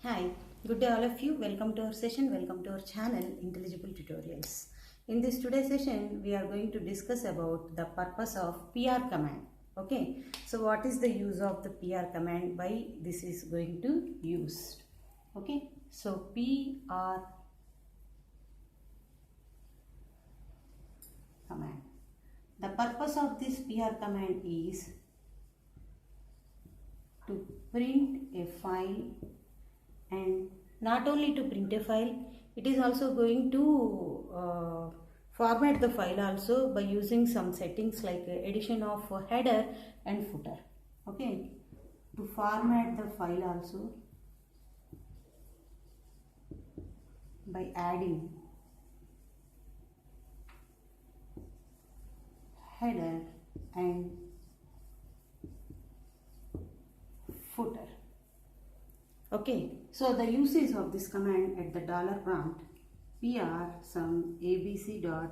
Hi, good day all of you. Welcome to our session. Welcome to our channel Intelligible Tutorials. In this today's session, we are going to discuss about the purpose of PR command. Okay, so what is the use of the PR command? Why this is going to used? Okay, so PR command. The purpose of this PR command is to print a file, and not only to print a file, it is also going to format the file also by using some settings like addition of header and footer. Okay, to format the file also by adding header and footer. Okay, so the usage of this command at the $prompt pr some abc.txt.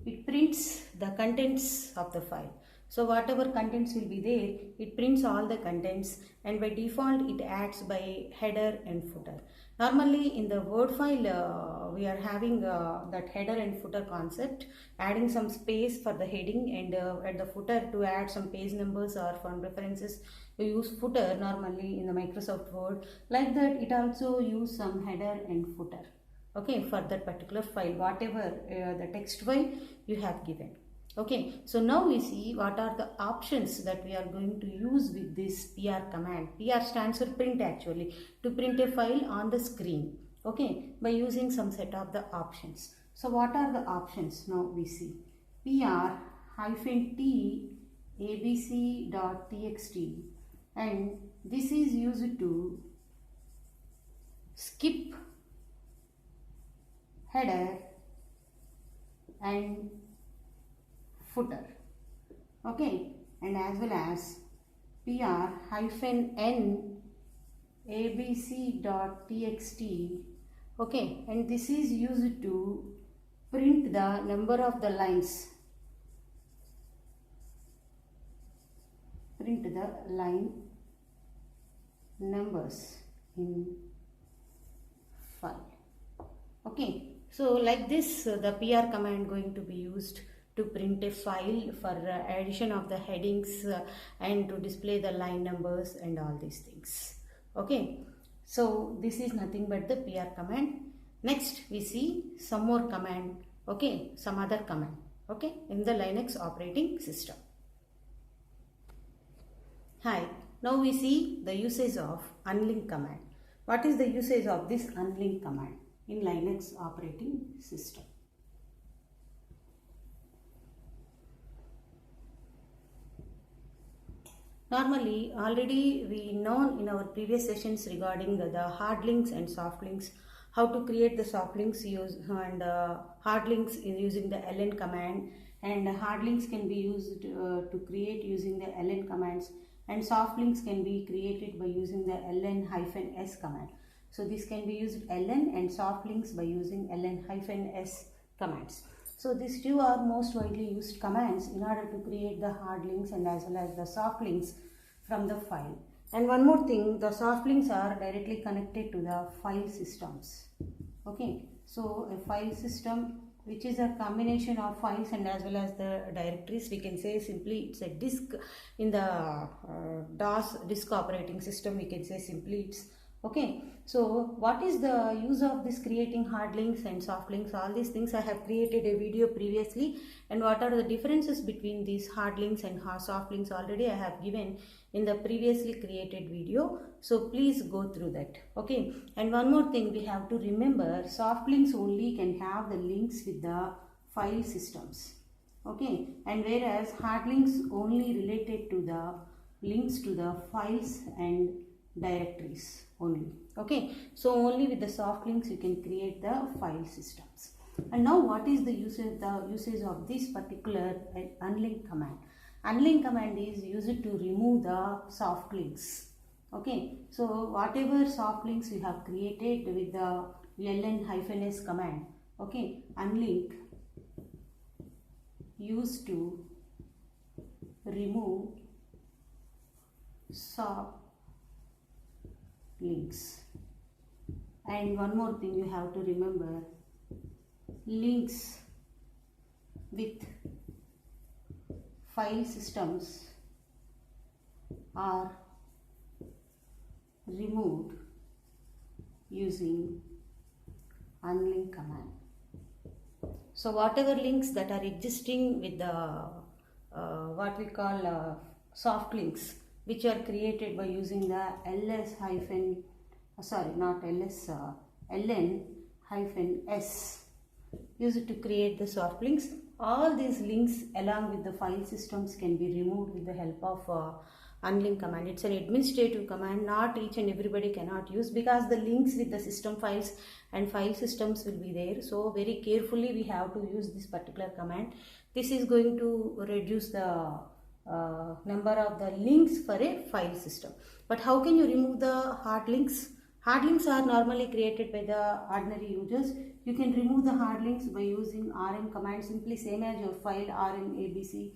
It prints the contents of the file. So whatever contents will be there, it prints all the contents, and by default it adds by header and footer. Normally in the Word file we are having that header and footer concept, adding some space for the heading, and at the footer to add some page numbers or font references. You use footer normally in the Microsoft Word. Like that, it also use some header and footer. Okay, for that particular file, whatever the text file you have given. Okay, so now we see what are the options that we are going to use with this PR command. PR stands for print, actually, to print a file on the screen. Okay, by using some set of the options. So what are the options? Now we see PR-T abc.txt, and this is used to skip header and footer. Okay, and as well as PR-N abc.txt. Okay, and this is used to print the number of the lines. Print the line numbers in file. Okay, so like this the PR command going to be used to print a file for addition of the headings and to display the line numbers and all these things. Okay, so this is nothing but the PR command. Next we see some more command. Okay, some other command. Okay, in the Linux operating system. Hi, now we see the usage of unlink command. What is the usage of this unlink command in Linux operating system? Normally, already we know in our previous sessions regarding the hard links and soft links, how to create the soft links and hard links using the ln command, and hard links can be used to create using the ln commands, and soft links can be created by using the ln-s command. So this can be used ln and soft links by using ln-s commands. So these two are most widely used commands in order to create the hard links and as well as the soft links from the file. And one more thing, the soft links are directly connected to the file systems. Okay, so a file system which is a combination of files and as well as the directories. We can say simply it's a disk in the DOS disk operating system. We can say simply it's okay. So what is the use of this creating hard links and soft links? All these things I have created a video previously, and what are the differences between these hard links and soft links already I have given in the previously created video. So please go through that. Okay, and one more thing we have to remember, soft links only can have the links with the file systems. Okay, and whereas hard links only related to the links to the files and directories only. Okay, so only with the soft links you can create the file systems. And now what is the usage of this particular unlink command? Unlink command is used to remove the soft links. Okay, so whatever soft links you have created with the ln-s command, okay, unlink used to remove soft links. And one more thing you have to remember, links with file systems are removed using unlink command. So whatever links that are existing with the what we call soft links, which are created by using the ls hyphen ln hyphen s, use it to create the soft links. All these links along with the file systems can be removed with the help of unlink command. It's an administrative command, not each and everybody cannot use, because the links with the system files and file systems will be there. So very carefully we have to use this particular command. This is going to reduce the number of the links for a file system. But how can you remove the hard links? Hard links are normally created by the ordinary users. You can remove the hard links by using rm command, simply same as your file rmabc.txt,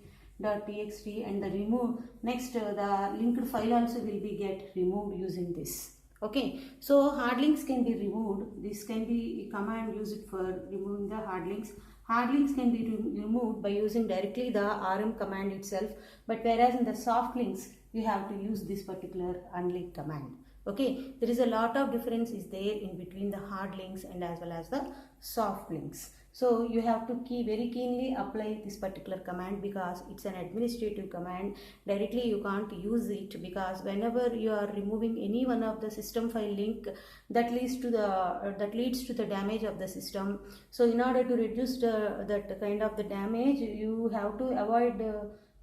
and the remove next the linked file also will be get removed using this. Okay, so hard links can be removed. This can be a command used for removing the hard links. Hard links can be removed by using directly the rm command itself, but whereas in the soft links you have to use this particular unlink command. Okay, there is a lot of difference is there in between the hard links and as well as the soft links. So you have to very keenly apply this particular command, because it's an administrative command. Directly you can't use it, because whenever you are removing any one of the system file link, that leads to the damage of the system. So in order to reduce that kind of the damage, you have to avoid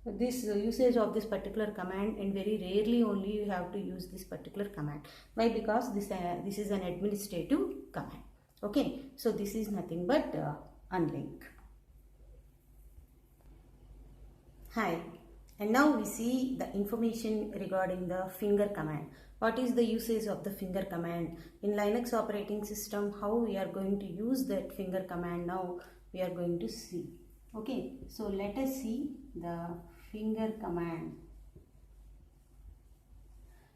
this usage of this particular command, and very rarely only you have to use this particular command. Why? Because this is an administrative command. Okay, so this is nothing but unlink. Hi, and now we see the information regarding the finger command. What is the usage of the finger command in Linux operating system? How we are going to use that finger command, now we are going to see. Okay, so let us see the finger command.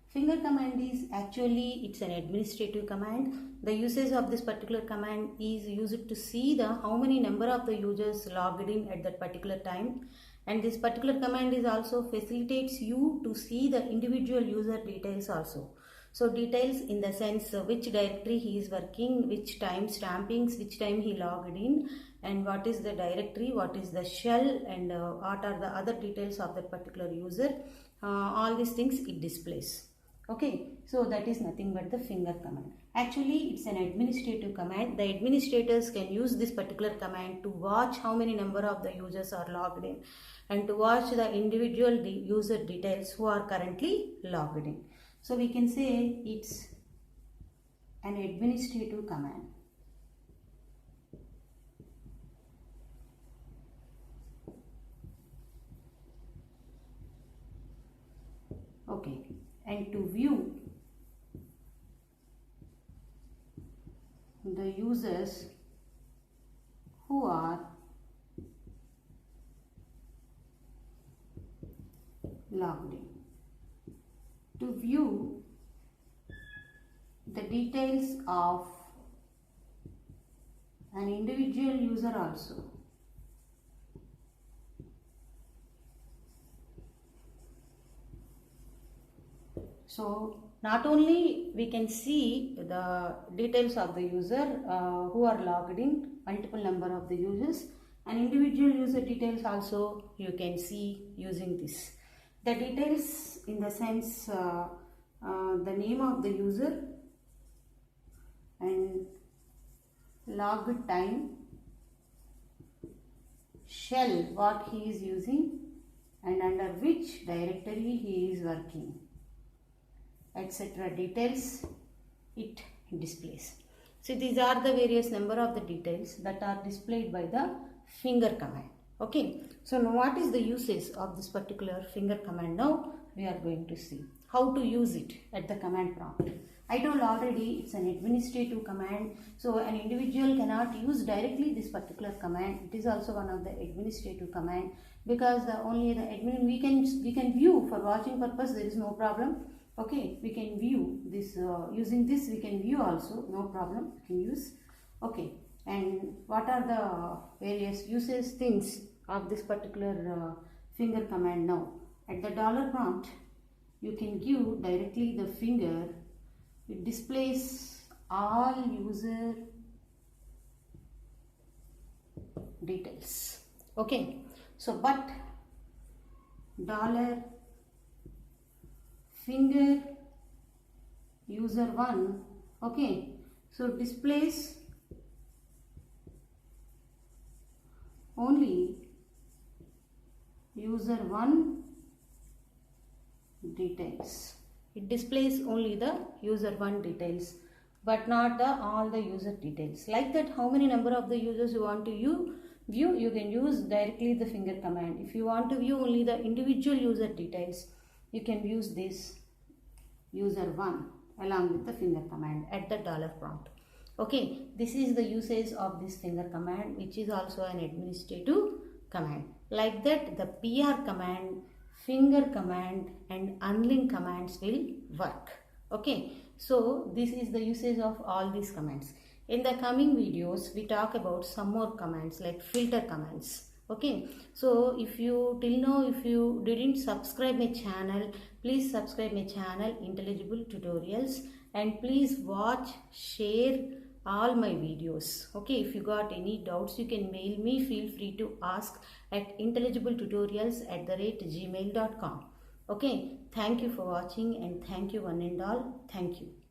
Finger command is actually, it's an administrative command. The usage of this particular command is used to see the how many number of the users logged in at that particular time, and this particular command is also facilitates you to see the individual user details also. So details in the sense which directory he is working, which time stampings, which time he logged in, and what is the directory, what is the shell, and what are the other details of that particular user. All these things it displays. Okay, so that is nothing but the finger command. Actually, it's an administrative command. The administrators can use this particular command to watch how many number of the users are logged in, and to watch the individual user details who are currently logged in. So we can say it's an administrative command. Okay, and to view the users who are logged in, to view the details of an individual user also. So not only we can see the details of the user who are logged in, multiple number of the users, and individual user details also you can see using this. The details in the sense the name of the user and log time, shell what he is using, and under which directory he is working, etc. details it displays. So these are the various number of the details that are displayed by the finger command. Okay, so now what is the usage of this particular finger command? Now we are going to see how to use it at the command prompt. I told already it's an administrative command, so an individual cannot use directly this particular command. It is also one of the administrative command, because only the admin we can view for watching purpose, there is no problem. Okay, we can view this using this. We can view also, no problem, we can use. Okay, and what are the various uses things of this particular finger command now? At the dollar prompt, you can give directly the finger. It displays all user details. Okay, so but dollar finger user 1, okay, so displays only user 1 details. It displays only the user 1 details, but not the all the user details. Like that, how many number of the users you want to view, you can use directly the finger command. If you want to view only the individual user details, you can use this user 1 along with the finger command at the dollar prompt. Okay, this is the usage of this finger command, which is also an administrative command. Like that, the PR command, finger command and unlink commands will work. Okay, so this is the usage of all these commands. In the coming videos, we talk about some more commands like filter commands. Okay, so if you till now if you didn't subscribe my channel, please subscribe my channel Intelligible Tutorials, and please watch, share all my videos. Okay, if you got any doubts, you can mail me. Feel free to ask at intelligibletutorials@gmail.com. Okay, thank you for watching, and thank you one and all. Thank you.